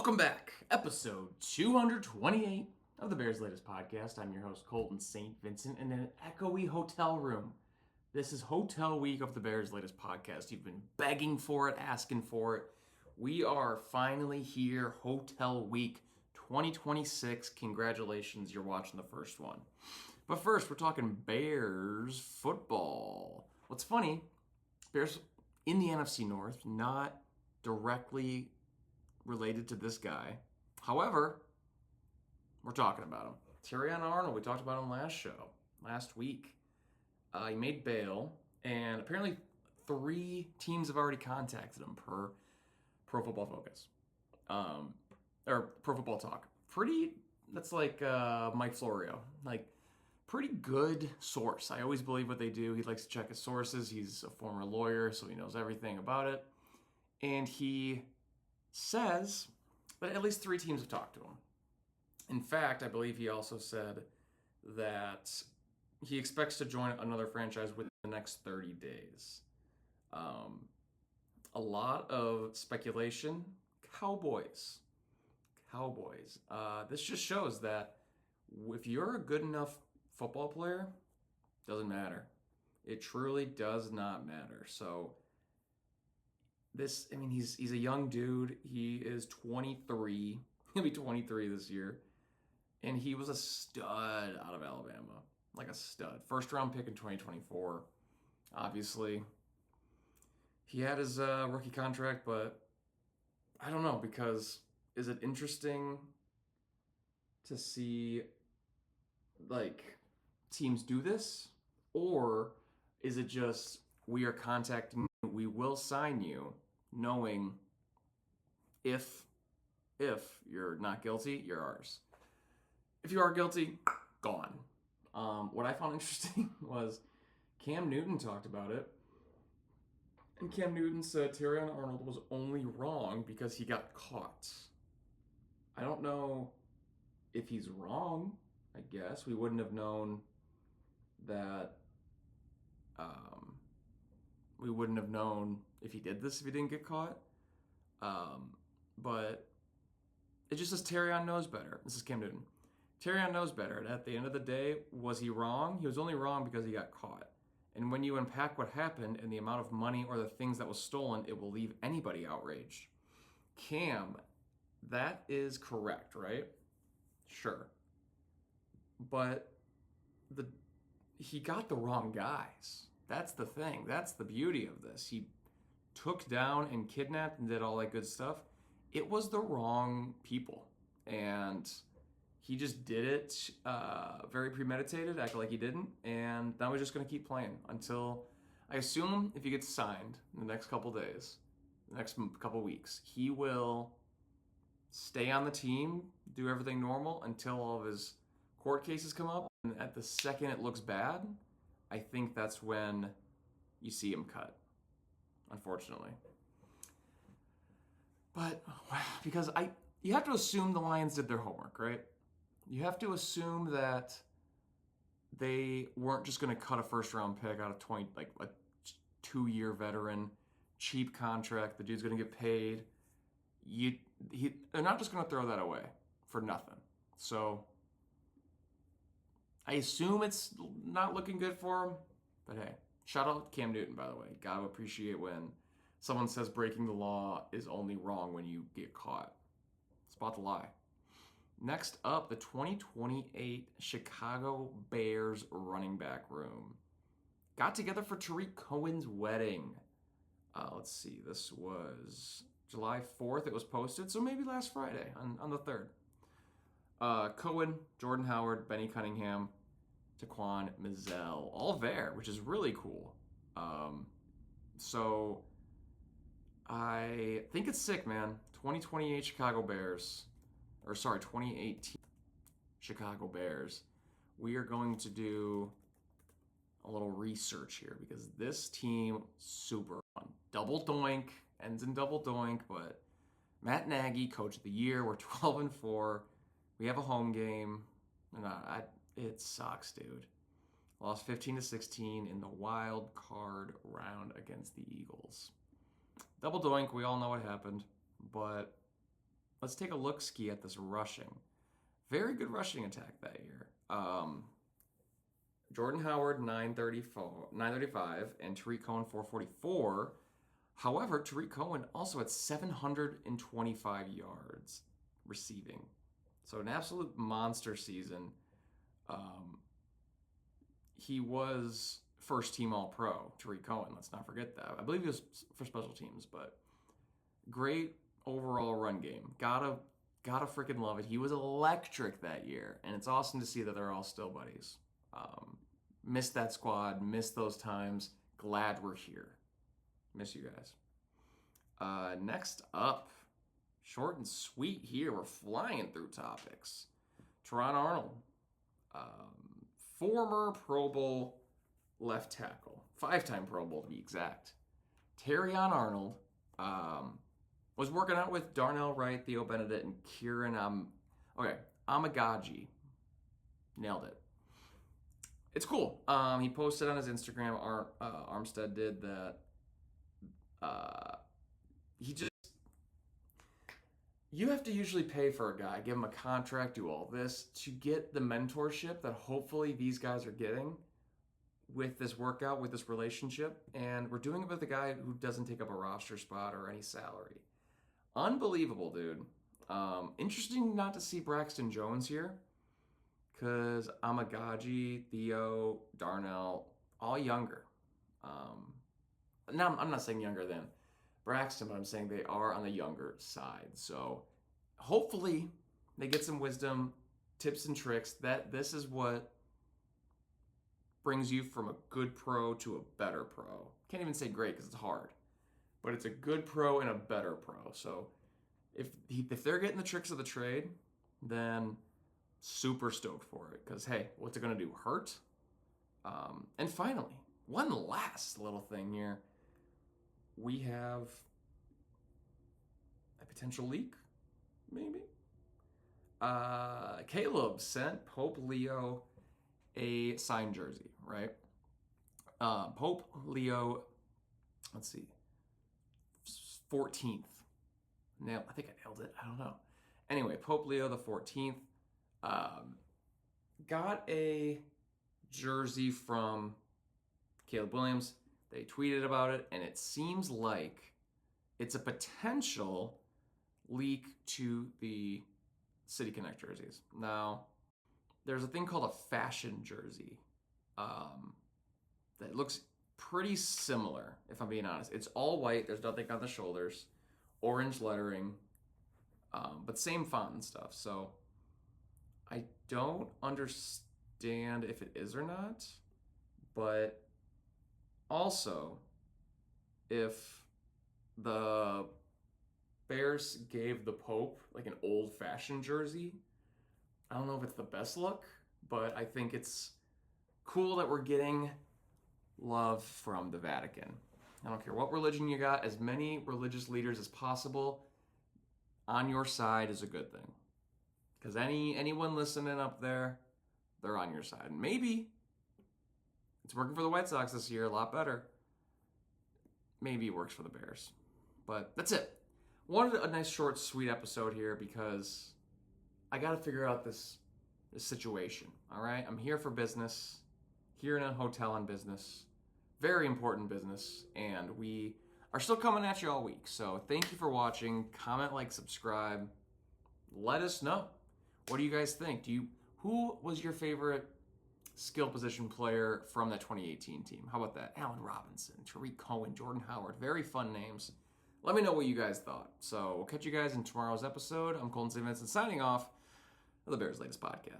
Welcome back, episode 228 of the Bears' latest podcast. I'm your host, Colton St. Vincent, in an echoey hotel room. This is Hotel Week of the Bears' latest podcast. You've been begging for it, asking for it. We are finally here, Hotel Week 2026. Congratulations, you're watching the first one. But first, we're talking Bears football. What's funny, Bears in the NFC North, not directly related to this guy. However, we're talking about him. Terrion Arnold, we talked about him last week. He made bail, and apparently 3 teams have already contacted him per Pro Football Focus. Or Pro Football Talk. That's like Mike Florio. Like, pretty good source. I always believe what they do. He likes to check his sources. He's a former lawyer, so he knows everything about it. And he says that at least 3 teams have talked to him. In fact, I believe he also said that he expects to join another franchise within the next 30 days. A lot of speculation. Cowboys. This just shows that if you're a good enough football player, doesn't matter. It truly does not matter. So he's a young dude. He is 23. He'll be 23 this year. And he was a stud out of Alabama. Like a stud. First round pick in 2024. Obviously. He had his rookie contract, but I don't know, because is it interesting to see like teams do this? Or is it just we are contacting you, we will sign you, knowing if you're not guilty, you're ours. If you are guilty, gone. What I found interesting was Cam Newton talked about it. And Cam Newton said Terrion Arnold was only wrong because he got caught. I don't know if he's wrong, I guess. We wouldn't have known that. We wouldn't have known if he did this if he didn't get caught. But it just says Terrion knows better. This is Cam Newton. Terrion knows better. And at the end of the day, was he wrong? He was only wrong because he got caught. And when you unpack what happened and the amount of money or the things that was stolen, it will leave anybody outraged. Cam, that is correct, right? Sure. But he got the wrong guys. That's the thing. That's the beauty of this. He took down and kidnapped and did all that good stuff. It was the wrong people. And he just did it very premeditated, acted like he didn't. And now we're just going to keep playing until, I assume, if he gets signed in the next couple days, the next couple weeks, he will stay on the team, do everything normal until all of his court cases come up. And at the second it looks bad, I think that's when you see him cut, unfortunately. But because you have to assume the Lions did their homework, right? You have to assume that they weren't just going to cut a first-round pick out of like a 2-year veteran, cheap contract. The dude's going to get paid. They're not just going to throw that away for nothing. So I assume it's not looking good for him. But hey, shout out Cam Newton, by the way. Gotta appreciate when someone says breaking the law is only wrong when you get caught. It's about to lie. Next up, the 2028 Chicago Bears running back room got together for Tariq Cohen's wedding. Let's see, this was July 4th. It was posted, so maybe last Friday on the 3rd. Cohen, Jordan Howard, Benny Cunningham, Taquan Mizell, all there, which is really cool. So I think it's sick, man. 2028 Chicago Bears. 2018 Chicago Bears. We are going to do a little research here because this team, super fun. Double doink, ends in double doink, but Matt Nagy, coach of the year. We're 12-4. We have a home game. And it sucks, dude. Lost 15-16 in the wild card round against the Eagles. Double doink, we all know what happened, but let's take a look-ski at this rushing. Very good rushing attack that year. Jordan Howard, 935, and Tariq Cohen, 444. However, Tariq Cohen also had 725 yards receiving. So an absolute monster season. He was first team All-Pro, Tariq Cohen. Let's not forget that. I believe he was for special teams, but great overall run game. Gotta freaking love it. He was electric that year, and it's awesome to see that they're all still buddies. Missed that squad, missed those times. Glad we're here. Miss you guys. Next up, short and sweet here. We're flying through topics. Teron Arnold, former Pro Bowl left tackle, 5-time Pro Bowl to be exact. Terrion Arnold was working out with Darnell Wright, Theo Benedict, and Kieran Amagaji. Nailed it. It's cool. He posted on his Instagram, Armstead did, that you have to usually pay for a guy, give him a contract, do all this to get the mentorship that hopefully these guys are getting with this workout, with this relationship. And we're doing it with a guy who doesn't take up a roster spot or any salary. Unbelievable, dude. Interesting not to see Braxton Jones here, because Amagaji, Theo, Darnell, all younger. Now, I'm not saying younger than Braxton, but I'm saying they are on the younger side. So hopefully they get some wisdom, tips and tricks. That this is what brings you from a good pro to a better pro. Can't even say great because it's hard, but it's a good pro and a better pro. So if they're getting the tricks of the trade, then super stoked for it, because hey, what's it going to do? Hurt? And finally, one last little thing here. We have a potential leak, maybe. Caleb sent Pope Leo a signed jersey, right? Pope Leo, let's see, 14th. I think I nailed it. I don't know. Anyway, Pope Leo the 14th got a jersey from Caleb Williams. They tweeted about it, and it seems like it's a potential leak to the City Connect jerseys. Now, there's a thing called a fashion jersey that looks pretty similar, if I'm being honest. It's all white. There's nothing on the shoulders. Orange lettering, but same font and stuff. So I don't understand if it is or not, but also if the Bears gave the Pope like an old-fashioned jersey, I don't know if it's the best look, but I think it's cool that we're getting love from the Vatican. I don't care what religion you got, as many religious leaders as possible on your side is a good thing. Because anyone listening up there, they're on your side. And maybe it's working for the White Sox this year a lot better. Maybe it works for the Bears. But that's it. Wanted a nice, short, sweet episode here because I got to figure out this situation, all right? I'm here for business, here in a hotel on business. Very important business, and we are still coming at you all week. So thank you for watching. Comment, like, subscribe. Let us know. What do you guys think? Who was your favorite skill position player from that 2018 team? How about that? Allen Robinson, Tariq Cohen, Jordan Howard. Very fun names. Let me know what you guys thought. So we'll catch you guys in tomorrow's episode. I'm Colton St. Vincent signing off of the Bears' latest podcast.